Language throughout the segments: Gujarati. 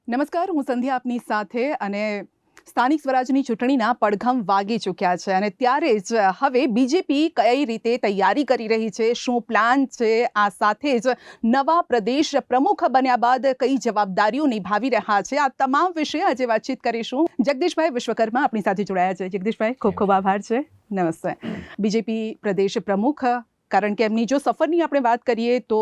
નમસ્કાર, હું સંધ્યા આપની સાથે અને સ્થાનિક સ્વરાજની ચૂંટણીના પડઘમ વાગી ચૂક્યા છે અને ત્યારે જ હવે બીજેપી કઈ રીતે તૈયારી કરી રહી છે, શું પ્લાન છે, આ સાથે જ નવા પ્રદેશ પ્રમુખ બન્યા બાદ કઈ જવાબદારીઓ નિભાવી રહ્યા છે, આ તમામ વિશે આજે વાતચીત કરીશું. જગદીશભાઈ વિશ્વકર્મા આપણી સાથે જોડાયા છે. જગદીશભાઈ, ખૂબ ખૂબ આભાર છે. નમસ્તે. બીજેપી પ્રદેશ પ્રમુખ, કારણ કે એમની જો સફરની આપણે વાત કરીએ તો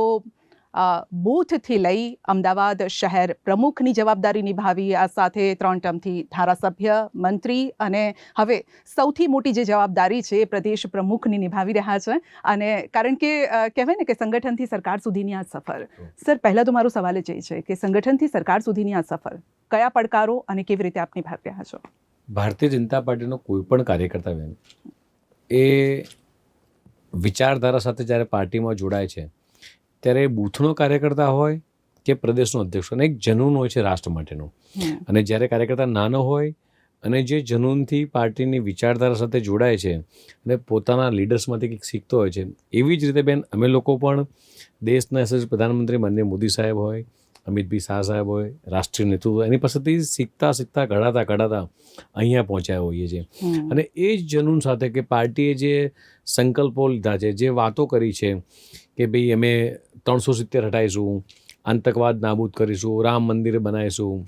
બૂથથી લઈ અમદાવાદ શહેર પ્રમુખની જવાબદારી નિભાવી, આ સાથે 3 ટર્મથી ધારાસભ્ય, મંત્રી અને હવે સૌથી મોટી જે જવાબદારી છે એ પ્રદેશ પ્રમુખની નિભાવી રહ્યા છે. અને કારણ કે કહેવાય ને કે સંગઠનથી સરકાર સુધીની આ સફર. સર, પહેલાં તો મારો સવાલ જ એ છે કે સંગઠનથી સરકાર સુધીની આ સફર કયા પડકારો અને કેવી રીતે આપ નિભાવી રહ્યા છો? ભારતીય જનતા પાર્ટીનો કોઈ પણ કાર્યકર્તા બેન એ વિચારધારા સાથે જ્યારે પાર્ટીમાં જોડાય છે ત્યારે બૂથનો કાર્યકર્તા હોય કે પ્રદેશનો અધ્યક્ષ, અને એક જનૂન હોય છે રાષ્ટ્ર માટેનો. અને જ્યારે કાર્યકર્તા નાનો હોય અને જે જનૂનથી પાર્ટીની વિચારધારા સાથે જોડાય છે અને પોતાના લીડર્સમાંથી કંઈક શીખતો હોય છે, એવી જ રીતે બેન અમે લોકો પણ દેશના યશસ્વી પ્રધાનમંત્રી માનનીય મોદી સાહેબ હોય, અમિતભાઈ શાહ સાહેબ હોય, રાષ્ટ્રીય નેતૃત્વ, એની પાસેથી શીખતા ઘડાતા અહીંયા પહોંચ્યા હોઈએ છીએ. અને એ જ જનૂન સાથે કે પાર્ટીએ જે સંકલ્પો લીધા છે, જે વાતો કરી છે કે ભાઈ અમે 370 હટાવીશું, આતંકવાદ નાબૂદ કરીશું, રામ મંદિર બનાવીશું,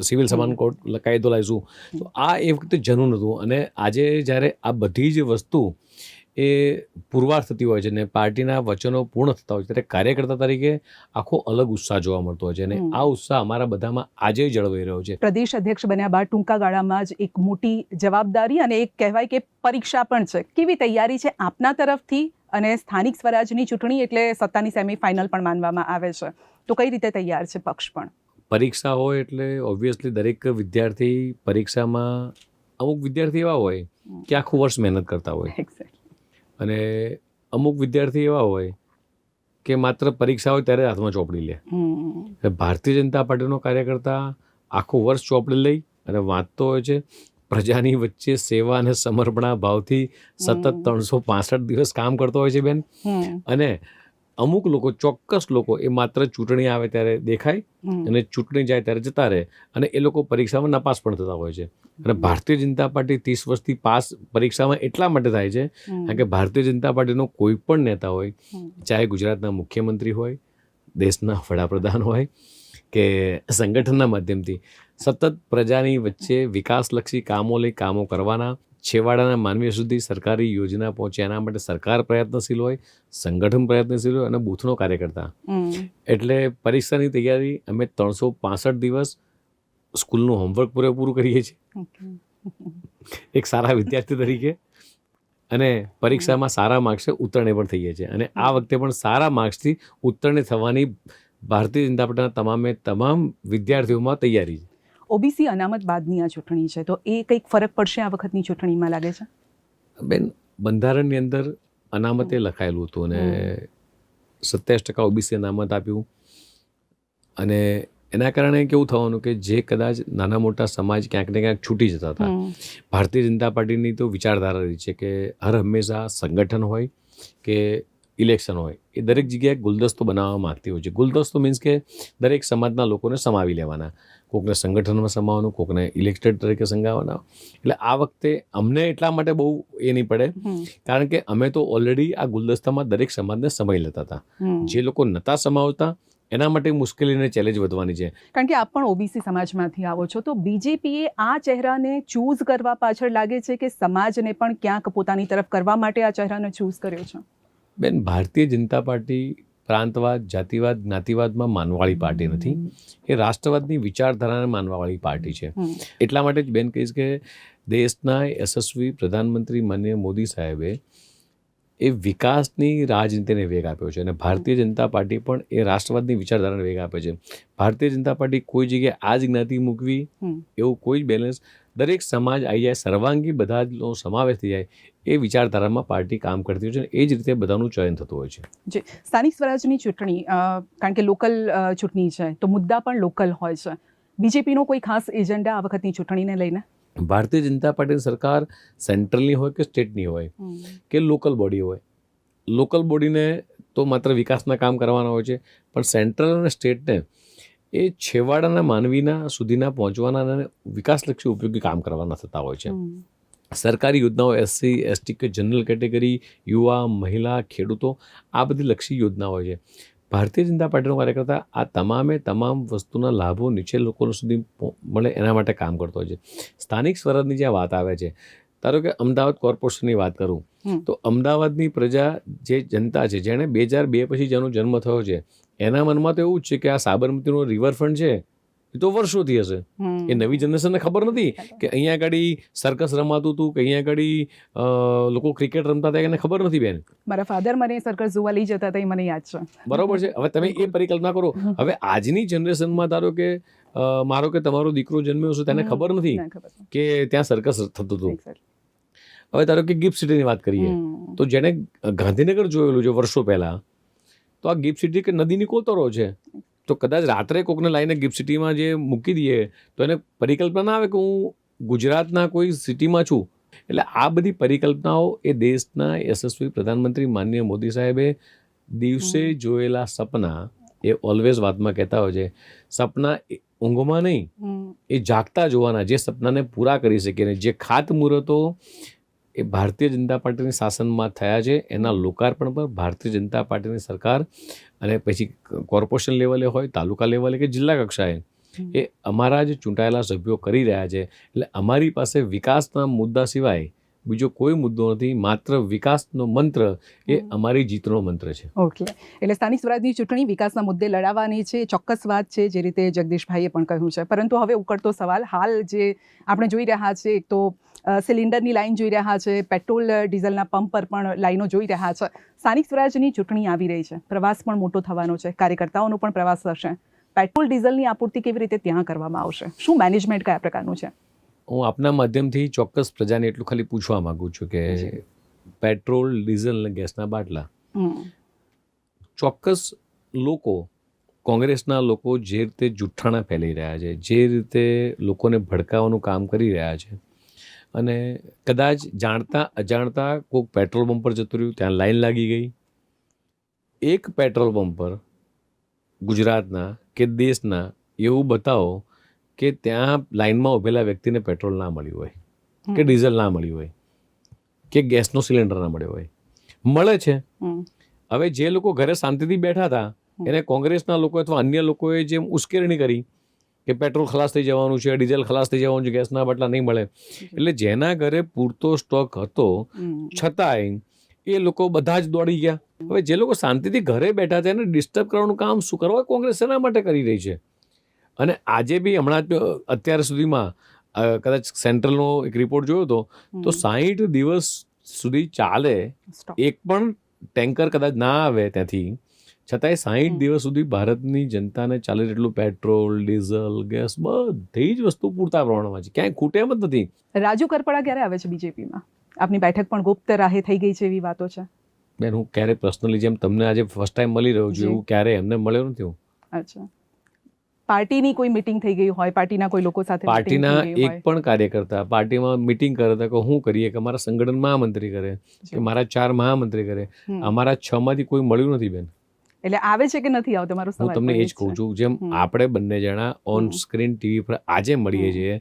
સિવિલ સમાન કોડ કાયદો લાવીશું, તો આ એ વખતે જનૂન હતું. અને આજે જ્યારે આ બધી જ વસ્તુ એ પુરવાર થતી હોય છે ને પાર્ટીના વચનો પૂર્ણ થતા હોય છે, ત્યારે કાર્યકર્તા તરીકે આખો અલગ ઉત્સાહ જોવા મળતો હોય છે. અને આ ઉત્સાહ અમારા બધામાં આજે જળવાઈ રહ્યો છે. પ્રદેશ અધ્યક્ષ બન્યા બાદ ટૂંકા ગાળામાં જ એક મોટી જવાબદારી અને એક કહેવાય કે પરીક્ષા પણ છે. કેવી તૈયારી છે આપના તરફથી? અને સ્થાનિક સ્વરાજની ચૂંટણી એટલે સત્તાની સેમીફાઇનલ પણ માનવામાં આવે છે, તો કઈ રીતે તૈયાર છે પક્ષ પણ? પરીક્ષા હોય એટલે ઓબ્વિયસલી દરેક વિદ્યાર્થી પરીક્ષામાં, અમુક વિદ્યાર્થી એવા હોય કે આખું વર્ષ મહેનત કરતા હોય, અને અમુક વિદ્યાર્થી એવા હોય કે માત્ર પરીક્ષા હોય ત્યારે હાથમાં ચોપડી લે. ભારતીય જનતા પાર્ટીનો કાર્યકર્તા આખું વર્ષ ચોપડી લઈ અને વાંચતો હોય છે. પ્રજાની વચ્ચે સેવા અને સમર્પણા ભાવથી સતત 365 દિવસ કામ કરતો હોય છે બેન. અને અમુક લોકો, ચોક્કસ લોકો, એ માત્ર ચૂંટણી આવે ત્યારે દેખાય અને ચૂંટણી જાય ત્યારે જતા રહે, અને એ લોકો પરીક્ષામાં નાપાસ પણ થતા હોય છે. અને ભારતીય જનતા પાર્ટી 30 વર્ષથી પાસ પરીક્ષામાં એટલા માટે થાય છે કારણ કે ભારતીય જનતા પાર્ટીનો કોઈ પણ નેતા હોય, ચાહે ગુજરાતના મુખ્યમંત્રી હોય, દેશના વડાપ્રધાન હોય કે સંગઠનના માધ્યમથી સતત પ્રજાની વચ્ચે વિકાસલક્ષી કામો કરવાના, છેવાડાના માનવી સુધી સરકારી યોજના પહોંચે એના માટે સરકાર પ્રયત્નશીલ હોય, સંગઠન પ્રયત્નશીલ હોય, અને બૂથનો કાર્યકર્તા. એટલે પરીક્ષાની તૈયારી અમે 365 દિવસ સ્કૂલનું હોમવર્ક પૂરેપૂરું કરીએ છીએ એક સારા વિદ્યાર્થી તરીકે, અને પરીક્ષામાં સારા માર્ક્સે ઉત્તીર્ણ પણ થઈએ છીએ. અને આ વખતે પણ સારા માર્ક્સથી ઉત્તીર્ણ થવાની ભારતીય જનતા પાર્ટીના તમામ વિદ્યાર્થીઓમાં તૈયારી છે. ઓબીસી અનામત બાદની આ ચૂંટણી છે, તો એ કંઈક ફરક પડશે આ વખતની ચૂંટણીમાં લાગે છે? બેન, બંધારણની અંદર અનામતે લખાયેલું હતું અને 27% ઓબીસી અનામત આપ્યું. અને એના કારણે કેવું થવાનું કે જે કદાચ નાના મોટા સમાજ ક્યાંક ને ક્યાંક છૂટી જતા હતા. ભારતીય જનતા પાર્ટીની તો વિચારધારા રહી છે કે હર હંમેશા સંગઠન હોય કે ઇલેક્શન હોય, એ દરેક જગ્યાએ ગુલદસ્તો બનાવવા માગતી હોય છે. ગુલદસ્તો મીન્સ કે દરેક સમાજના લોકોને સમાવી લેવાના, કોકને સંગઠનમાં સમાવવાનું, કોકને ઇલેક્ટેડ તરીકે સંગાવવાના. એટલે આ વખતે અમને એટલા માટે બહુ એ નહીં પડે, કારણ કે અમે તો ઓલરેડી આ ગુલદસ્તામાં દરેક સમાજને સમાવી લેતા હતા. જે લોકો નહોતા સમાવતા એના માટે મુશ્કેલીને ચેલેન્જ વધવાની છે. કારણ કે આપ પણ ઓબીસી સમાજમાંથી આવો છો, તો બીજેપીએ આ ચહેરાને ચૂઝ કરવા પાછળ લાગે છે કે સમાજને પણ ક્યાંક પોતાની તરફ કરવા માટે આ ચહેરાને ચૂઝ કર્યો છે? બેન, ભારતીય જનતા પાર્ટી પ્રાંતવાદ, જાતિવાદ, જ્ઞાતિવાદમાં માનવાવાળી પાર્ટી નથી. એ રાષ્ટ્રવાદની વિચારધારાને માનવાવાળી પાર્ટી છે. એટલા માટે જ બેન કહીશ કે દેશના યશસ્વી પ્રધાનમંત્રી માનનીય મોદી સાહેબે એ વિકાસની રાજનીતિને વેગ આપ્યો છે, અને ભારતીય જનતા પાર્ટી પણ એ રાષ્ટ્રવાદની વિચારધારાને વેગ આપે છે. ભારતીય જનતા પાર્ટી કોઈ જગ્યાએ આ જ જ્ઞાતિ મૂકવી એવું કોઈ જ બેલેન્સ, દરેક સમાજ આવી જાય, સર્વાંગી બધાનો સમાવેશ થઈ જાય, એ વિચારધારામાં પાર્ટી કામ કરતી હોય છે. એ જ રીતે બધાનું ચયન થતું હોય છે. જી, સ્થાનિક સ્વરાજની ચૂંટણી, કારણ કે લોકલ ચૂંટણી છે તો મુદ્દા પણ લોકલ હોય છે. બીજેપીનો કોઈ ખાસ એજન્ડા આ વખતની ચૂંટણીને લઈને? ભારતીય જનતા પાર્ટીની સરકાર સેન્ટ્રલની હોય કે સ્ટેટની હોય કે લોકલ બોડી હોય, લોકલ બોડીને તો માત્ર વિકાસના કામ કરવાના હોય છે, પણ સેન્ટ્રલ અને સ્ટેટને એ છેવાડાના માનવીના સુધીના પહોંચવાના અને વિકાસલક્ષી ઉપયોગી કામ કરવાના થતા હોય છે. સરકારી યોજનાઓ SC, ST કે જનરલ કેટેગરી, યુવા, મહિલા, ખેડૂતો આ બધી લક્ષી યોજના હોય છે. ભારતીય જનતા પાર્ટીનો કાર્યકર્તા આ તમામ વસ્તુના લાભો નીચે લોકો સુધી મળે એના માટે કામ કરતો હોય છે. સ્થાનિક સ્વરાજની જે વાત આવે છે, ધારો કે અમદાવાદ કોર્પોરેશનની વાત કરું તો અમદાવાદની પ્રજા જે જનતા છે જેણે 2002 પછી જેનો જન્મ થયો છે એના મનમાં તો એવું જ છે કે આ સાબરમતીનો રિવરફ્રન્ટ છે એ તો વર્ષોથી હશે. એ નવી જનરેશનને ખબર નથી કે અહીંયા આગળ સર્કસ રમાતું હતું કે અહીંયા આગળ લોકો ક્રિકેટ રમતા હતા એને ખબર નથી બેન. મારા ફાધર મને સર્કસ જોવા લઈ જતા હતા, એ મને યાદ છે. બરોબર છે. હવે તમે એ પરિકલ્પના કરો. હવે આજની જનરેશનમાં ધારો કે મારો કે તમારો દીકરો જન્મ્યો છે તેને ખબર નથી કે ત્યાં સર્કસ થતું હતું. હવે ધારો કે ગિફ્ટ સિટીની વાત કરીએ તો જેને ગાંધીનગર જોયેલું છે વર્ષો પહેલા, તો આ ગિફ્ટ સિટી કે નદીની કોતરો છે. તો કદાચ રાત્રે કોકને લાઈને ગિફ્ટ સિટીમાં જે મૂકી દઈએ તો એને પરિકલ્પના ના આવે કે હું ગુજરાતના કોઈ સિટીમાં છું. એટલે આ બધી પરિકલ્પનાઓ એ દેશના યશસ્વી પ્રધાનમંત્રી માનનીય મોદી સાહેબે દિવસે જોયેલા સપના, એ ઓલવેઝ વાતમાં કહેતા હોય છે, સપના ઊંઘમાં નહીં એ જાગતા જોવાના, જે સપનાને પૂરા કરી શકીએ. જે ખાતમુહૂર્તો એ ભારતીય જનતા પાર્ટીની શાસનમાં થયા છે એના લોકાર્પણ પર ભારતીય જનતા પાર્ટીની સરકાર અને પછી કોર્પોરેશન લેવલે હોય, તાલુકા લેવલે કે જિલ્લા કક્ષાએ એ અમારા જ ચૂંટાયેલા સભ્યો કરી રહ્યા છે. એટલે અમારી પાસે વિકાસના મુદ્દા સિવાય બીજો કોઈ મુદ્દો નથી. માત્ર વિકાસનો મંત્ર એ અમારી જીતનો મંત્ર છે. ઓકે, એટલે સ્થાનિક સ્વરાજની ચૂંટણી વિકાસના મુદ્દે લડાવવાની છે, ચોક્કસ વાત છે, જે રીતે જગદીશભાઈએ પણ કહ્યું છે. પરંતુ હવે ઉકળતો સવાલ, હાલ જે આપણે જોઈ રહ્યા છે, એક તો સિલિન્ડરની લાઈન જોઈ રહ્યા છે, પેટ્રોલ ડીઝલના પંપ પર પણ લાઈનો જોઈ રહ્યા છે. સ્થાનિક સ્વરાજની ચૂંટણી આવી રહી છે, પ્રવાસ પણ મોટો થવાનો છે, કાર્યકર્તાઓનો પણ પ્રવાસ થશે. પેટ્રોલ ડીઝલની આપૂર્તિ કેવી રીતે ત્યાં કરવામાં આવશે? શું મેનેજમેન્ટ કયા પ્રકારનું છે? હું આપના માધ્યમથી ચોક્કસ પ્રજાને એટલું ખાલી પૂછવા માંગુ છું કે પેટ્રોલ, ડીઝલ અને ગેસના બાટલા ચોક્કસ લોકો, કોંગ્રેસના લોકો જે રીતે જુઠ્ઠાણા ફેલાઈ રહ્યા છે, જે રીતે લોકોને ભડકાવવાનું કામ કરી રહ્યા છે, અને કદાચ જાણતા અજાણતા કોઈક પેટ્રોલ પંપ પર જતું રહ્યું, ત્યાં લાઈન લાગી ગઈ. એક પેટ્રોલ પંપ પર ગુજરાતના કે દેશના એવું બતાવો કે ત્યાં લાઈનમાં ઊભેલા વ્યક્તિને પેટ્રોલ ના મળ્યું હોય, કે ડીઝલ ના મળ્યું હોય, કે ગેસનો સિલિન્ડર ના મળ્યો હોય. મળે છે. હવે જે લોકો ઘરે શાંતિથી બેઠા હતા એને કોંગ્રેસના લોકો અથવા અન્ય લોકોએ જેમ ઉશ્કેરણી કરી કે પેટ્રોલ ખલાસ થઈ જવાનું છે, ડીઝલ ખલાસ થઈ જવાનું છે, ગેસના બાટલા નહીં મળે, એટલે જેના ઘરે પૂરતો સ્ટોક હતો છતાંય એ લોકો બધા જ દોડી ગયા. હવે જે લોકો શાંતિથી ઘરે બેઠા હતા એને ડિસ્ટર્બ કરવાનું કામ શું કરવા કોંગ્રેસ એના માટે કરી રહી છે? અને આજે બી હમણાં જ અત્યાર સુધીમાં કદાચ સેન્ટ્રલનો એક રિપોર્ટ જોયો હતો તો 60 દિવસ સુધી ચાલે એક પણ ટેન્કર કદાચ ના આવે ત્યાંથી, છતાંય 60 દિવસ સુધી ભારતની જનતાને ચાલે એટલું પેટ્રોલ, ડીઝલ, ગેસ બધી જ વસ્તુ પૂરતા પ્રમાણમાં છે, ક્યાંય ખૂટે એમ જ નથી. રાજુ કરપડા ક્યારે આવે છે બીજેપીમાં? આપની બેઠક પણ ગુપ્ત રાહે થઈ ગઈ છે એવી વાતો છે. બેન, હું ક્યારે પર્સનલી જેમ તમને આજે ફર્સ્ટ ટાઈમ મળી રહ્યો છું એવું ક્યારે એમને મળ્યો નથી હું. અચ્છા, પાર્ટીની કોઈ મીટિંગ થઈ ગઈ હોય, પાર્ટીના કોઈ લોકો સાથે પાર્ટીના એક પણ કાર્યકર્તા પાર્ટીમાં મીટિંગ કરે તો કે હું કરીએ કે અમારા સંગઠન મહામંત્રી કરે કે મારા 4 મહામંત્રી કરે, અમારા 6 માંથી કોઈ મળ્યું નથી બેન. એટલે આવે છે કે નથી આવતો? મારો સવાલ હું તમને એ જ કહું છું, જેમ આપણે બંને જણા ઓન સ્ક્રીન ટીવી પર આજે મળીએ છીએ,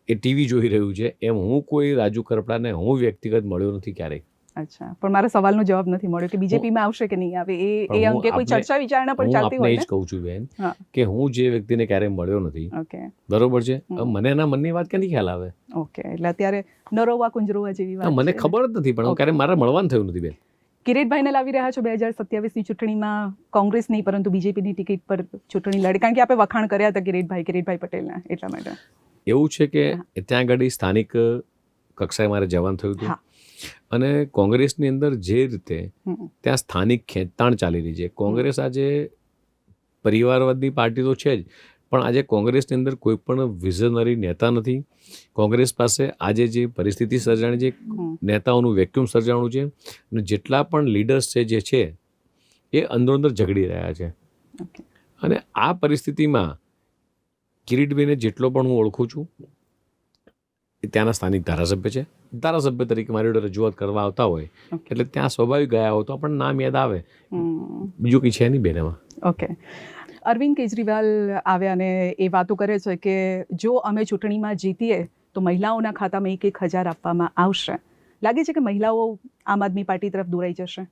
એ ટીવી જોઈ રહ્યું છે, એમ હું કોઈ રાજુ કરપડાને હું વ્યક્તિગત મળ્યો નથી ક્યારેય. અચ્છા, પણ મારા સવાલનો જવાબ નથી મળ્યો કે બીજેપીમાં આવશે કે નહીં આવે. એ અંગે કોઈ ચર્ચા વિચારણા પણ ચાલતી હોય ને? હું આપને એ જ કહું છું બેન કે હું જે વ્યક્તિને ક્યારેય મળ્યો નથી. ઓકે, બરોબર છે. મને એના મનની વાત ક્યાંથી ખ્યાલ આવે? ઓકે, એટલે અત્યારે નરોવા કુંજરોવા જેવી વાત મને ખબર જ નથી, પણ ક્યારે મારે મળવાનું થયું નથી બેન. કિરીટભાઈને લાવી રહ્યા છો 2027ની ચૂંટણીમાં, કોંગ્રેસ નહીં પરંતુ બીજેપીની ટિકિટ પર ચૂંટણી લડે, કારણ કે આપણે વખાણ કર્યા હતા કિરીટભાઈ પટેલના, એટલા માટે. એવું છે કે ત્યાં આગળ સ્થાનિક કક્ષાએ મારે જવાનું થયું હતું, અને કોંગ્રેસની અંદર જે રીતે ત્યાં સ્થાનિક ખેંચતાણ ચાલી રહી છે. કોંગ્રેસ આજે પરિવારવાદની પાર્ટી તો છે જ, પણ આજે કોંગ્રેસની અંદર કોઈ પણ વિઝનરી નેતા નથી. કોંગ્રેસ પાસે આજે જે પરિસ્થિતિ સર્જાણી છે, નેતાઓનું વેક્યુમ સર્જાણું છે, અને જેટલા પણ લીડર્સ છે જે છે એ અંદરો ઝઘડી રહ્યા છે. અને આ પરિસ્થિતિમાં કિરીટભાઈને જેટલો પણ હું ઓળખું છું એ ત્યાંના સ્થાનિક ધારાસભ્ય છે. ધારાસભ્ય તરીકે મારી જોડે રજૂઆત કરવા આવતા હોય એટલે ત્યાં સ્વાભાવિક ગયા હોય તો આપણને નામ યાદ આવે, બીજું કંઈ છે નહીં બેન એમાં. ઓકે, અરવિંદ કેજરીવાલ આવ્યા અને એ વાતો કરે છે કે જો અમે ચૂંટણીમાં જીતીએ તો મહિલાઓના ખાતામાં 1,000 આપવામાં આવશે. લાગે છે કે મહિલાઓ આમ આદમી પાર્ટી તરફ દોરાઈ જશે?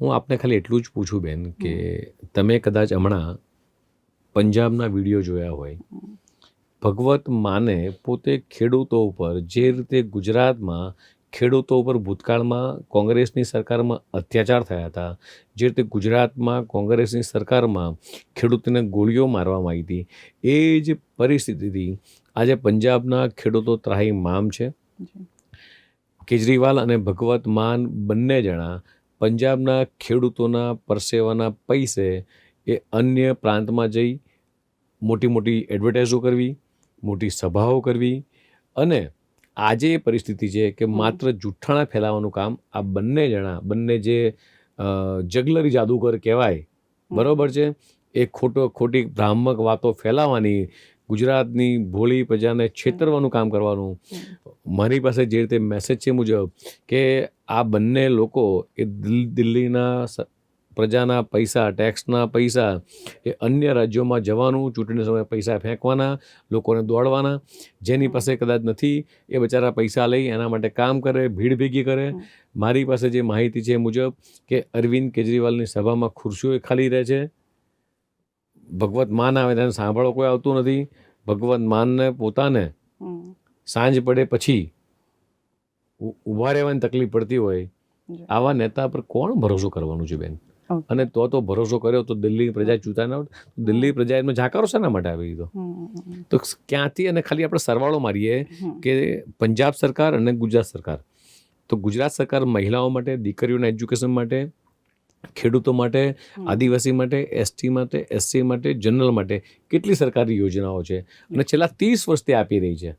હું આપને ખાલી એટલું જ પૂછું બેન કે તમે કદાચ હમણાં પંજાબના વિડીયો જોયા હોય. ભગવત માને પોતે ખેડૂતો ઉપર જે રીતે ગુજરાતમાં ખેડૂતો ઉપર ભૂતકાળમાં કોંગ્રેસની સરકારમાં અત્યાચાર થયા હતા, જે રીતે ગુજરાતમાં કોંગ્રેસની સરકારમાં ખેડૂતોને ગોળીઓ મારવામાં આવી હતી, એ જ પરિસ્થિતિથી આજે પંજાબના ખેડૂતો ત્રાહિમામ છે. કેજરીવાલ અને ભગવત માન બંને જણા પંજાબના ખેડૂતોના પરસેવાના પૈસે એ અન્ય પ્રાંતમાં જઈ મોટી મોટી એડવર્ટાઇઝો કરવી, મોટી સભાઓ કરવી, અને આજે એ પરિસ્થિતિ છે કે માત્ર જુઠ્ઠાણા ફેલાવવાનું કામ આ બંને જે જગલરી જાદુગર કહેવાય, બરાબર છે, એ ખોટી ભ્રામક વાતો ફેલાવવાની, ગુજરાતની ભોળી પ્રજાને છેતરવાનું કામ કરવાનું. મારી પાસે જે રીતે મેસેજ છે મુજબ કે આ બંને લોકો એ દિલ્હીના પ્રજાના પૈસા, ટેક્સના પૈસા એ અન્ય રાજ્યોમાં જવાનું, ચૂંટણી સમયે પૈસા ફેંકવાના, લોકોને દોડવાના, જેની પાસે કદાચ નથી એ બચારા પૈસા લઈ એના માટે કામ કરે, ભીડ ભેગી કરે. મારી પાસે જે માહિતી છે એ મુજબ કે અરવિંદ કેજરીવાલની સભામાં ખુરશીઓ ખાલી રહે છે. ભગવત માન આવે તેને સાંભળો કોઈ આવતું નથી. ભગવત માનને પોતાને સાંજ પડે પછી ઊભા રહેવાની તકલીફ પડતી હોય, આવા નેતા પર કોણ ભરોસો કરવાનું છે બેન? અને તો ભરોસો કર્યો તો દિલ્હી પ્રજા ચૂતા ના હોત. દિલ્હી પ્રજા એમાં જાકારો શેના માટે આવી દીધો? તો ક્યાંથી? અને ખાલી આપણે સરવાળો મારીએ કે પંજાબ સરકાર અને ગુજરાત સરકાર, તો ગુજરાત સરકાર મહિલાઓ માટે, દીકરીઓના એજ્યુકેશન માટે, ખેડૂતો માટે, આદિવાસી માટે, એસટી માટે, એસસી માટે, જનરલ માટે કેટલી સરકારી યોજનાઓ છે અને છેલ્લા 30 વર્ષથી આપી રહી છે.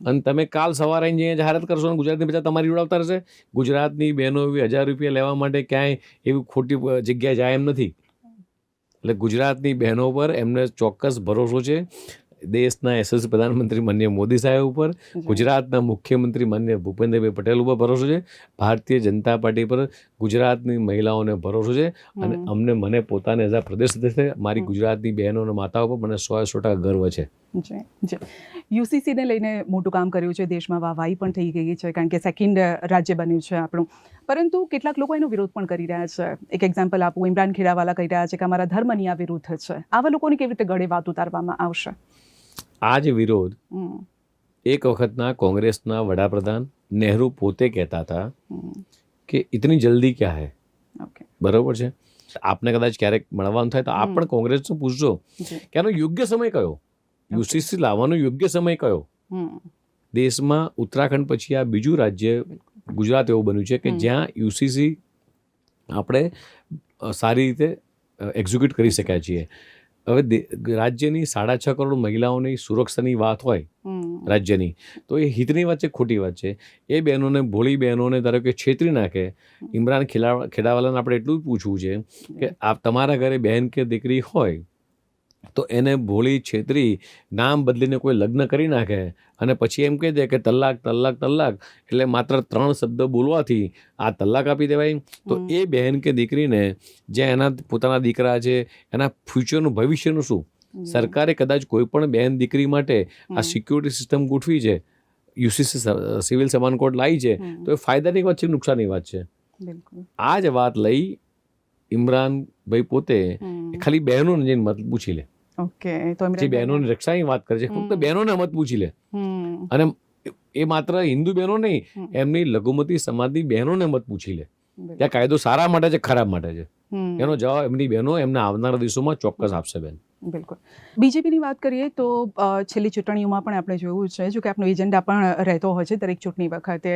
અને તમે કાલ સવારે જઈને જાહેરાત કરશો અને ગુજરાતની પ્રજા તમારી ઉડાવતા રહેશે. ગુજરાતની બહેનો એવી 1000 રૂપિયા લેવા માટે ક્યાંય એવી ખોટી જગ્યાએ જાય એમ નથી. એટલે ગુજરાતની બહેનો પર એમને ચોક્કસ ભરોસો છે. દેશના યશસ્વી પ્રધાનમંત્રી માનનીય મોદી સાહેબ ઉપર, ગુજરાતના મુખ્યમંત્રી માનનીય ભૂપેન્દ્રભાઈ પટેલ ઉપર ભરોસો છે, ભારતીય જનતા પાર્ટી પર ગુજરાતની મહિલાઓને ભરોસો છે. અને મને પોતાને એઝ અ પ્રદેશ અધ્યક્ષ મારી ગુજરાતની બહેનો અને માતાઓ પર મને 100% ગર્વ છે. યુસીસીને લઈને મોટું કામ કર્યું છે, દેશમાં વાહવાહી પણ થઈ ગઈ છે કારણ કે સેકન્ડ રાજ્ય બન્યું છે આપણું. પરંતુ કેટલાક લોકો એનો વિરોધ પણ કરી રહ્યા છે. એક એક્ઝામ્પલ આપું, ઇમરાન ખેડાવાલા કહી રહ્યા છે કે અમારા ધર્મની આ વિરુદ્ધ છે. આવા લોકોની કેવી રીતે ગળે વાત ઉતારવામાં આવશે? આ જ વિરોધ એક વખતના કોંગ્રેસના વડાપ્રધાન નહેરુ પોતે કહેતા હતા કે ઇતની જલ્દી ક્યાં હૈ. બરાબર છે. આપને કદાચ ક્યારેક મળવાનું થાય તો આપ પણ કોંગ્રેસનું પૂછજો કે આનો યોગ્ય સમય કયો, યુસીસી લાવવાનો યોગ્ય સમય કયો. દેશમાં ઉત્તરાખંડ પછી આ બીજું રાજ્ય ગુજરાત એવું બન્યું છે કે જ્યાં યુસીસી આપણે સારી રીતે એક્ઝિક્યુટ કરી શક્યા છીએ. હવે રાજ્યની 6.5 કરોડ મહિલાઓની સુરક્ષાની વાત હોય રાજ્યની, તો એ હિતની વાત છે, ખોટી વાત છે. એ બહેનોને, ભોળી બહેનોને ધારો કે છેતરી નાખે. ઇમરાન ખેડાવાલાને આપણે એટલું જ પૂછવું છે કે આપ તમારા ઘરે બહેન કે દીકરી હોય તો એને ભોળી છેતરી નામ બદલીને કોઈ લગ્ન કરી નાખે અને પછી એમ કહી દે કે તલાક તલાક તલાક, એટલે માત્ર 3 શબ્દ બોલવાથી આ તલાક આપી દેવાય. તો એ બહેન કે દીકરીને જ્યાં એના પોતાના દીકરા છે એના ફ્યુચરનું ભવિષ્યનું શું? સરકારે કદાચ કોઈ પણ બહેન દીકરી માટે આ સિક્યુરિટી સિસ્ટમ ગોઠવી છે, યુસીસી સિવિલ સમાન કોડ લાવી છે, તો એ ફાયદાની વાત છે, નુકસાનની વાત છે? આ જ વાત લઈ ઇમરાનભાઈ પોતે ખાલી બહેનોને જઈને મત પૂછી લે. જે બહેનોની રક્ષાની વાત કરે છે ફક્ત બહેનોને મત પૂછી લે. અને એ માત્ર હિન્દુ બહેનો નહીં, એમની લઘુમતી સમાજની બહેનોને મત પૂછી લે. ત્યાં કાયદો સારા માટે છે, ખરાબ માટે છે, એનો જવાબ એમની બહેનો એમના આવનારા દિવસોમાં ચોક્કસ આપશે બેન. બિલકુલ. બીજેપીની વાત કરીએ તો છેલ્લી ચૂંટણીઓમાં પણ આપણે જોયું છે, જો કે આપનો એજન્ડા પણ રહેતો હોય છે દરેક ચૂંટણી વખતે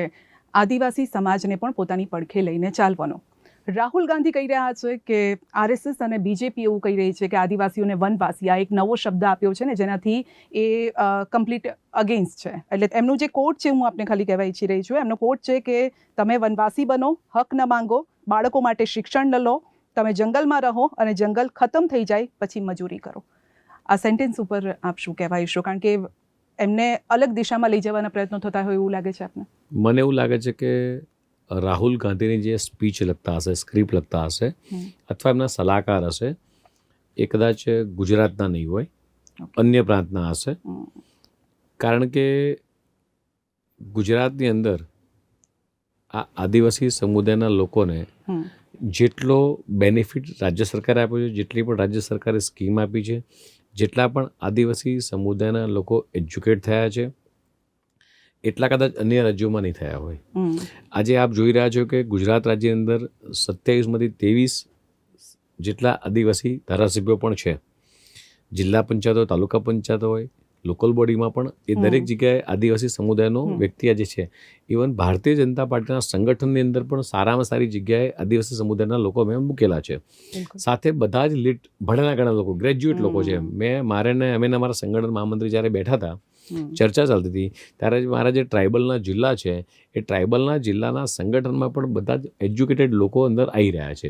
આદિવાસી સમાજને પણ પોતાની પડખે લઈને ચાલવાનો. રાહુલ ગાંધી કહી રહ્યા છે કે આરએસએસ અને બીજેપી એવું કહી રહી છે કે આદિવાસીઓને વનવાસી, આ એક નવો શબ્દ આપ્યો છે ને જેનાથી એ કમ્પ્લીટ અગેન્સ્ટ છે. એટલે એમનું જે કોટ છે, હું આપને ખાલી કહેવા ઈચ્છી રહી છું, એમનો કોટ છે કે તમે વનવાસી બનો, હક ન માંગો, બાળકો માટે શિક્ષણ ન લો, તમે જંગલમાં રહો અને જંગલ ખતમ થઈ જાય પછી મજૂરી કરો. આ સેન્ટેન્સ ઉપર આપ શું કહેવા ઈચ્છો? કારણ કે એમને અલગ દિશામાં લઈ જવાના પ્રયત્નો થતા હોય એવું લાગે છે આપને? મને એવું લાગે છે કે રાહુલ ગાંધીની જે સ્પીચ લખતા હશે, સ્ક્રિપ્ટ લખતા હશે અથવા એમના સલાહકાર હશે, એ કદાચ ગુજરાતના નહીં હોય, અન્ય પ્રાંતના હશે. કારણ કે ગુજરાતની અંદર આ આદિવાસી સમુદાયના લોકોને જેટલો બેનિફિટ રાજ્ય સરકારે આપ્યો છે, જેટલી પણ રાજ્ય સરકારે સ્કીમ આપી છે, જેટલા પણ આદિવાસી સમુદાયના લોકો એજ્યુકેટ થયા છે, એટલા કદાચ અન્ય રાજ્યોમાં નહીં થયા હોય. આજે આપ જોઈ રહ્યા છો કે ગુજરાત રાજ્યની અંદર 27માંથી 23 જેટલા આદિવાસી ધારાસભ્યો પણ છે. જિલ્લા પંચાયત હોય, તાલુકા પંચાયત હોય, લોકલ બોડીમાં પણ એ દરેક જગ્યાએ આદિવાસી સમુદાયનો વ્યક્તિ આજે છે. ઇવન ભારતીય જનતા પાર્ટીના સંગઠનની અંદર પણ સારામાં સારી જગ્યાએ આદિવાસી સમુદાયના લોકો મેં મૂકેલા છે. સાથે બધા જ લીટ ભણેલા ઘણા લોકો, ગ્રેજ્યુએટ લોકો છે. અમે અમારા સંગઠન મહામંત્રી જ્યારે બેઠા હતા, ચર્ચા ચાલતી હતી, ત્યારે મારા જે ટ્રાઇબલના જિલ્લા છે એ ટ્રાઇબલના જિલ્લાના સંગઠનમાં પણ બધા જ એજ્યુકેટેડ લોકો અંદર આવી રહ્યા છે.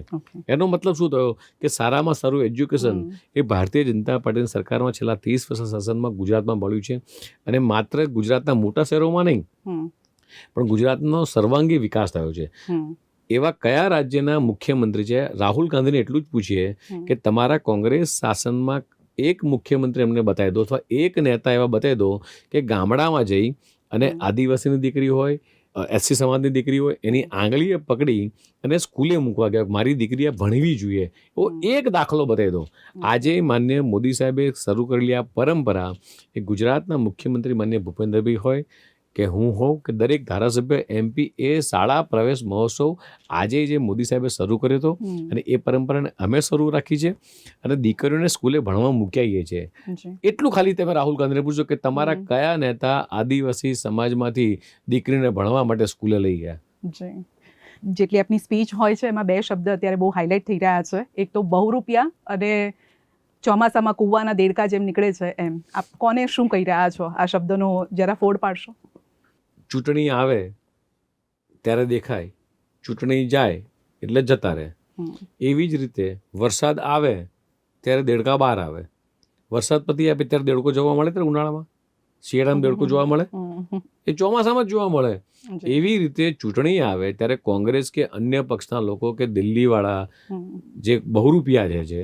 એનો મતલબ શું થયો કે સારામાં સારું એજ્યુકેશન એ ભારતીય જનતા પાર્ટીની સરકારમાં છેલ્લા 30 વર્ષના શાસનમાં ગુજરાતમાં મળ્યું છે. અને માત્ર ગુજરાતના મોટા શહેરોમાં નહીં, પણ ગુજરાતનો સર્વાંગી વિકાસ થયો છે. એવા કયા રાજ્યના મુખ્યમંત્રી છે? રાહુલ ગાંધીને એટલું જ પૂછીએ કે તમારા કોંગ્રેસ શાસનમાં એક મુખ્યમંત્રી અમને બતાવી દો, અથવા એક નેતા એવા બતાવી દો કે ગામડામાં જઈ અને આદિવાસીની દીકરી હોય, એસસી સમાજની દીકરી હોય, એની આંગળીએ પકડી અને સ્કૂલે મૂકવા ગયા, મારી દીકરીએ ભણવી જોઈએ, એવો એક દાખલો બતાવી દો. આજે માન્ય મોદી સાહેબે શરૂ કરેલી આ પરંપરા એ ગુજરાતના મુખ્યમંત્રી માન્ય ભૂપેન્દ્રભાઈ હોય કે હું હોઉં કે દરેક ધારાસભ્ય, MP, એ શાળા પ્રવેશ મહોત્સવ આજે જે મોદી સાહેબે શરૂ કર્યો હતો, અને એ પરંપરાને અમે શરૂ રાખી છે અને દીકરીઓને સ્કૂલે ભણવા મૂક્યા છીએ. એટલું ખાલી તમે રાહુલ ગાંધીને પૂછો કે તમારા કયા નેતા આદિવાસી સમાજમાંથી દીકરીને ભણવા માટે સ્કૂલે લઈ ગયા? જેટલી આપની સ્પીચ હોય છે એમાં 2 શબ્દ અત્યારે બહુ હાઇલાઇટ થઈ રહ્યા છે. એક તો બહુરૂપિયા અને ચોમાસામાં કૂવાના દેડકા જેમ નીકળે છે એમ. આપ કોને શું કહી રહ્યા છો? આ શબ્દનો જરા ફોડ પાડશો. ચૂંટણી આવે ત્યારે દેખાય, ચૂંટણી જાય એટલે જતા રહે. એવી જ રીતે વરસાદ આવે ત્યારે દેડકા બહાર આવે, વરસાદ પતી આપે ત્યારે દેડકો જોવા મળે. ત્યારે ઉનાળામાં શિયાળામાં દેડકો જોવા મળે, એ ચોમાસામાં જ જોવા મળે. એવી રીતે ચૂંટણી આવે ત્યારે કોંગ્રેસ કે અન્ય પક્ષના લોકો કે દિલ્હીવાળા જે બહુરૂપિયા છે,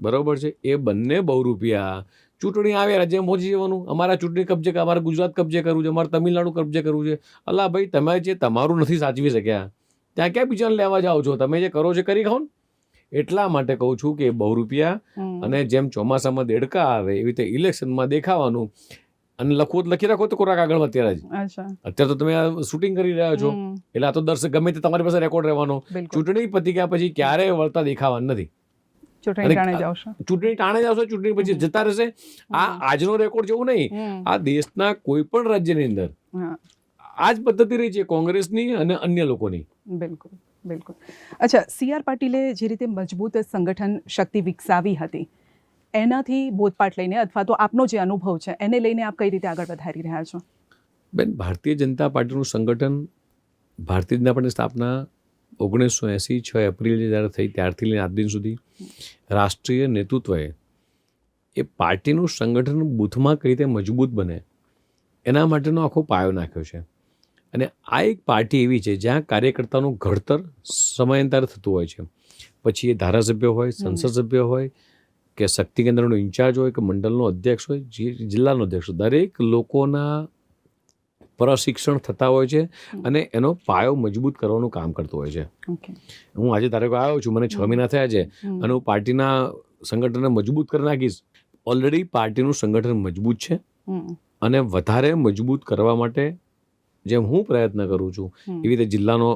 બરોબર છે, એ બંને બહુરૂપિયા ચૂંટણી આવે રાજ્ય પહોંચી જવાનું, અમારા ચૂંટણી કબજે, અમારે ગુજરાત કબજે કરવું છે, અમારે તમિલનાડુ કબજે કરવું છે. અલ્લા ભાઈ, તમે જે તમારું નથી સાચવી શક્યા ત્યાં ક્યાં બીજાને લેવા જાઓ છો? તમે જે કરો છો કરી ખાઓ ને. એટલા માટે કહું છું કે બહુરૂપિયા અને જેમ ચોમાસામાં દેડકા આવે એવી રીતે ઇલેક્શનમાં દેખાવાનું. અને લખવું લખી રાખો તો કોરા કાગળમાં અત્યારે જ. અત્યારે તો તમે શૂટિંગ કરી રહ્યા છો એટલે આ તો દર્શક ગમે તે તમારી પાસે રેકોર્ડ રહેવાનો. ચૂંટણી પતી ગયા પછી ક્યારેય વળતા દેખાવાનું નથી. ચૂંટણી ટાણે જ આવશે, ચૂંટણી પછી જતા રહેશે. આ આજનો રેકોર્ડ જેવું નહીં, આ દેશના કોઈ પણ રાજ્યની અંદર આ જ પદ્ધતિ રહી છે કોંગ્રેસની અને અન્ય લોકોની. બિલકુલ બિલકુલ. અચ્છા, CR પાટીલે જે રીતે મજબૂત સંગઠન શક્તિ વિકસાવી હતી, એનાથી બોધપાઠ લઈને અથવા તો આપનો જે અનુભવ છે એને લઈને આપ કઈ રીતે આગળ વધારી રહ્યા છો? બેન, ભારતીય જનતા પાર્ટીનું સંગઠન, ભારતીય જનતા પાર્ટીની સ્થાપના 1980 6 એપ્રિલે જ્યારે થઈ ત્યારથી લઈને આજ દિન સુધી રાષ્ટ્રીય નેતૃત્વએ એ પાર્ટીનું સંગઠન બૂથમાં કઈ રીતે મજબૂત બને એના માટેનો આખો પાયો નાખ્યો છે. અને આ એક પાર્ટી એવી છે જ્યાં કાર્યકર્તાનું ઘડતર સમયાંતરે થતું હોય છે. પછી એ ધારાસભ્ય હોય, સંસદ સભ્ય હોય કે શક્તિ કેન્દ્રનો ઇન્ચાર્જ હોય કે મંડળનો અધ્યક્ષ હોય, જિલ્લાનો અધ્યક્ષ હોય, દરેક લોકોના પ્રશિક્ષણ થતા હોય છે અને એનો પાયો મજબૂત કરવાનું કામ કરતો હોય છે. હું આજે ધારો આવ્યો છું, મને 6 મહિના થયા છે અને હું પાર્ટીના સંગઠનને મજબૂત કરી નાખીશ. ઓલરેડી પાર્ટીનું સંગઠન મજબૂત છે અને વધારે મજબૂત કરવા માટે જેમ હું પ્રયત્ન કરું છું એવી રીતે જિલ્લાનો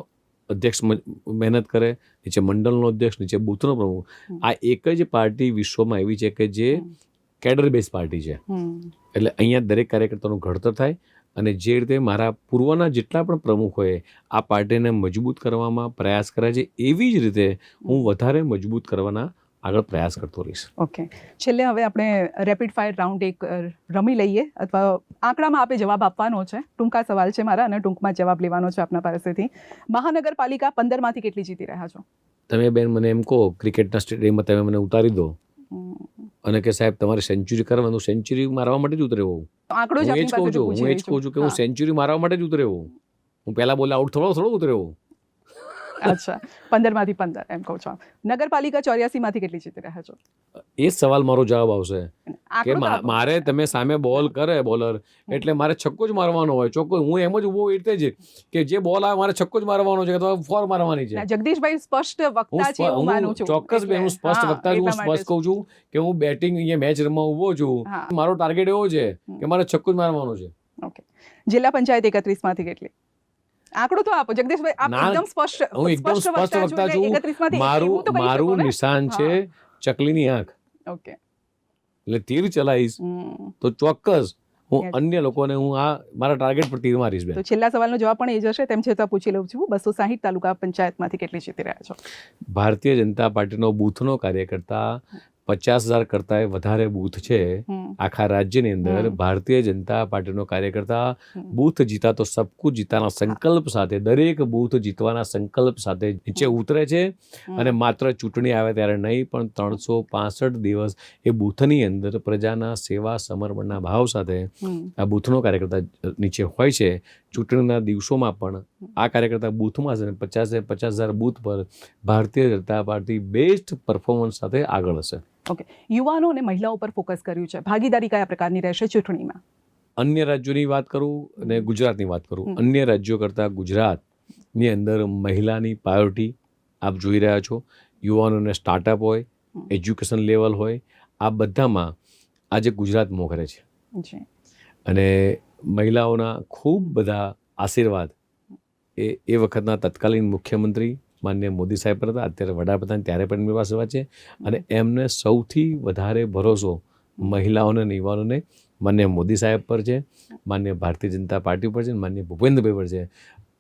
અધ્યક્ષ મહેનત કરે, નીચે મંડળનો અધ્યક્ષ, નીચે બૂથનો પ્રમુખ. આ એક જ પાર્ટી વિશ્વમાં એવી છે કે જે કેડર બેઝ પાર્ટી છે. એટલે અહીંયા દરેક કાર્યકર્તાનું ઘડતર થાય. અને જે રીતે મારા પૂર્વના જેટલા પણ પ્રમુખોએ આ પાર્ટીને મજબૂત કરવામાં પ્રયાસ કર્યા છે, એવી જ રીતે હું વધારે મજબૂત કરવાના આગળ પ્રયાસ કરતો રહીશ. ઓકે, છેલ્લે હવે આપણે રેપિડ ફાયર રાઉન્ડ એક રમી લઈએ, અથવા આંકડામાં આપે જવાબ આપવાનો છે. ટૂંકા સવાલ છે મારા અને ટૂંકમાં જવાબ લેવાનો છે આપના પાસેથી. મહાનગરપાલિકા 15માંથી કેટલી જીતી રહ્યા છો? તમે બેન મને એમ કહો, ક્રિકેટના સ્ટેડિયમમાં તમે મને ઉતારી દો અને કે સાહેબ તમારે સેન્ચુરી કરવાનું, સેન્ચુરી મારવા માટે જ ઉતરે હોઉં. આંકડો જ આપની પાસે હું એ જ કહું છું કે હું સેન્ચુરી મારવા માટે જ ઉતરે હોઉં. હું પહેલા બોલે આઉટ થોડો ઉતરે હોઉં. અચ્છા, 15માંથી 15 એમ કહો છો. નગરપાલિકા 84માંથી કેટલી જીતી રહ્યા છો? એ જ સવાલ મારો જવાબ આવશે કે આંકડો તો આપો. મારે તમે સામે બોલ કરે બોલર એટલે મારે છક્કો જ મારવાનો હોય. ચોખ્ખો હું એમ જ ઊભો એટલે જ કે જે બોલ આવે મારે છક્કો જ મારવાનો છે અથવા ફોર મારવાની છે. ના, જગદીશભાઈ સ્પષ્ટ હું વક્તા છે એવું માનું છું. ચોક્કસ એટલે, હું સ્પષ્ટ હા, વક્તા છું. હું એટલા માટે સ્પષ્ટ કહું છું કે હું બેટિંગ અહીંયા મેચ રમવા ઊભો છું. હા. મારો ટાર્ગેટ એવો છે કે મારે છક્કો જ મારવાનો છે. ઓકે. જિલ્લા પંચાયત 31માંથી કેટલી? આંકડો તો આપો જગદીશભાઈ. આપ ના, એકદમ સ્પષ્ટ હું એકદમ સ્પષ્ટ વક્તા છું. 31માંથી મારું એવું તો કહી શકો મારું ને. નિશાન છે ચકલીની આંખ. ઓકે. એટલે તીર ચલાવીશ હમ. તો ચોક્કસ હું Yes. અન્ય લોકોને હું આ મારા ટાર્ગેટ પર તીર મારીશ. તો છેલ્લા સવાલનો જવાબ પણ એ જ હશે તેમ છતાં પૂછી લઉં છું. 260 તાલુકા પંચાયતમાંથી કેટલી જીતી રહ્યા છો? ભારતીય જનતા પાર્ટીનો બૂથનો કાર્યકર્તા 50,000 કરતાં વધારે બૂથ છે હમ. આખા રાજ્યની અંદર. હમ. ભારતીય જનતા પાર્ટીનો કાર્યકર્તા બૂથ જીતા તો સબ કુછ જીતાના સંકલ્પ સાથે દરેક બૂથ જીતવાના સંકલ્પ સાથે નીચે ઉતરે છે. અને માત્ર ચૂંટણી આવે ત્યારે નહીં પણ 365 દિવસ એ બૂથની અંદર પ્રજાના સેવા સમર્પણના ભાવ સાથે હમ. આ બૂથનો કાર્યકર્તા નીચે હોય છે. ચૂંટણીના દિવસોમાં પણ આ કાર્યકર્તા બૂથમાં છે 50,000 બૂથ પર Bharatiya Janata party best performance સાથે આગળ હશે. ઓકે. યુવાનો અને મહિલાઓ પર ફોકસ કર્યું છે. ભાગીદારી કયા પ્રકારની રહેશે ચૂંટણીમાં? અન્ય રાજ્યોની વાત કરું અને ગુજરાતની વાત કરું. અન્ય રાજ્યો કરતાં ગુજરાતની અંદર મહિલાની પ્રાયોરિટી આપ જોઈ રહ્યા છો. યુવાનોને સ્ટાર્ટઅપ હોય, એજ્યુકેશન લેવલ હોય, આ બધામાં આજે ગુજરાત મોખરે છે. જી. અને મહિલાઓના ખૂબ બધા આશીર્વાદ એ વખતના તત્કાલીન મુખ્યમંત્રી માનનીય મોદી સાહેબ પર હતા. અત્યારે વડાપ્રધાન ત્યારે પણ એમની પાસે છે. અને એમને સૌથી વધારે ભરોસો મહિલાઓને અને યુવાનોને માનનીય મોદી સાહેબ પર છે, માનનીય ભારતીય જનતા પાર્ટી પર છે, માનનીય ભૂપેન્દ્રભાઈ પર છે.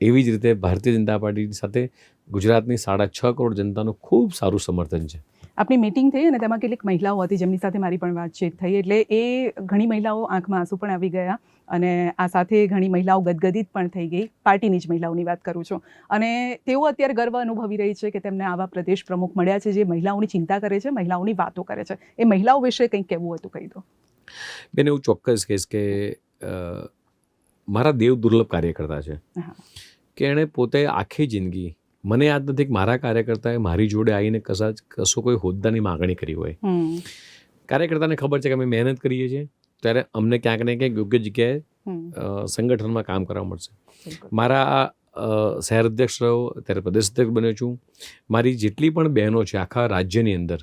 એવી જ રીતે ભારતીય જનતા પાર્ટી સાથે ગુજરાતની 6.5 કરોડ જનતાનું ખૂબ સારું સમર્થન છે. આપણી મીટિંગ થઈ અને તેમાં કેટલીક મહિલાઓ હતી જેમની સાથે મારી પણ વાતચીત થઈ. એટલે એ ઘણી મહિલાઓ આંખમાં આંસુ પણ આવી ગયા અને આ સાથે ઘણી મહિલાઓ ગદગદિત પણ થઈ ગઈ. પાર્ટીની જ મહિલાઓની વાત કરું છું. અને તેઓ અત્યારે ગર્વ અનુભવી રહી છે કે તેમને આવા પ્રદેશ પ્રમુખ મળ્યા છે જે મહિલાઓની ચિંતા કરે છે, મહિલાઓની વાતો કરે છે. એ મહિલાઓ વિશે કંઈક કહેવું હતું કહી દો. બેન, એવું ચોક્કસ કહીશ કે મારા દેવ દુર્લભ કાર્યકર્તા છે કે એણે પોતે આખી જિંદગી, મને યાદ નથી કે મારા કાર્યકર્તાએ મારી જોડે આવીને કશો કોઈ હોદ્દાની માગણી કરી હોય. કાર્યકર્તાને ખબર છે કે અમે મહેનત કરીએ છીએ ત્યારે અમને ક્યાંક ને ક્યાંક યોગ્ય જગ્યાએ સંગઠનમાં કામ કરવા મળશે. મારા શહેર અધ્યક્ષ રહ્યો, ત્યારે પ્રદેશ અધ્યક્ષ બન્યો છું. મારી જેટલી પણ બહેનો છે આખા રાજ્યની અંદર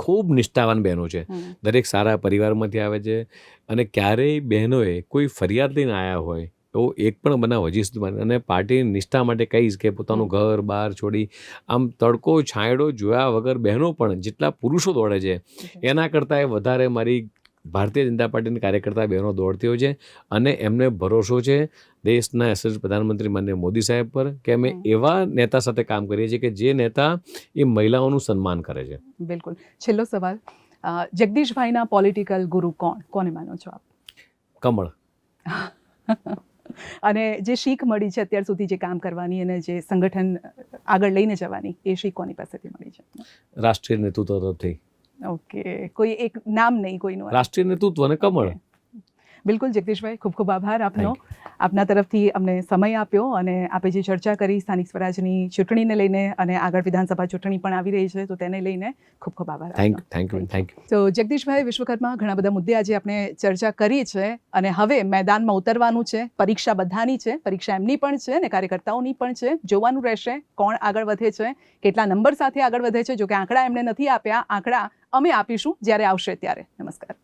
ખૂબ નિષ્ઠાવાન બહેનો છે. દરેક સારા પરિવારમાંથી આવે છે. અને ક્યારેય બહેનોએ કોઈ ફરિયાદ લઈને આવ્યા હોય એવો એક પણ બનાવ હજી સુધી બને. અને પાર્ટીની નિષ્ઠા માટે કહીશ કે પોતાનું ઘર બહાર છોડી આમ તડકો છાંયડો જોયા વગર બહેનો પણ જેટલા પુરુષો દોડે છે એના કરતાં વધારે મારી ભારતીય જનતા પાર્ટીની કાર્યકર્તા બહેનો દોડતી હોય છે. અને એમને ભરોસો છે દેશના યશસ્વી પ્રધાનમંત્રી માનનીય મોદી સાહેબ પર કે અમે એવા નેતા સાથે કામ કરીએ છીએ કે જે નેતા એ મહિલાઓનું સન્માન કરે છે. બિલકુલ. છેલ્લો સવાલ, જગદીશભાઈના પોલિટિકલ ગુરુ કોને માનો છો આપ? કમળ. અને જે શીખ મળી છે અત્યાર સુધી જે કામ કરવાની અને જે સંગઠન આગળ લઈને જવાની, એ શીખ કોની પાસેથી મળી છે? રાષ્ટ્રીય નેતૃત્વ તરફથી. ઓકે. કોઈ એક નામ નહીં કોઈનું? રાષ્ટ્રીય નેતૃત્વ અને કમળ. બિલકુલ જગદીશભાઈ, ખૂબ ખૂબ આભાર આપનો. આપના તરફથી અમને સમય આપ્યો અને આપે જે ચર્ચા કરી સ્થાનિક સ્વરાજની ચૂંટણીને લઈને અને આગળ વિધાનસભા ચૂંટણી પણ આવી રહી છે તો તેને લઈને ખૂબ ખૂબ આભાર. Thank you. તો જગદીશભાઈ વિશ્વકર્મા, ઘણા બધા મુદ્દે આજે આપણે ચર્ચા કરી છે અને હવે મેદાનમાં ઉતરવાનું છે. પરીક્ષા બધાની છે, પરીક્ષા એમની પણ છે અને કાર્યકર્તાઓની પણ છે. જોવાનું રહેશે કોણ આગળ વધે છે, કેટલા નંબર સાથે આગળ વધે છે. જો કે આંકડા એમણે નથી આપ્યા, આંકડા અમે આપીશું જ્યારે આવશે ત્યારે. નમસ્કાર.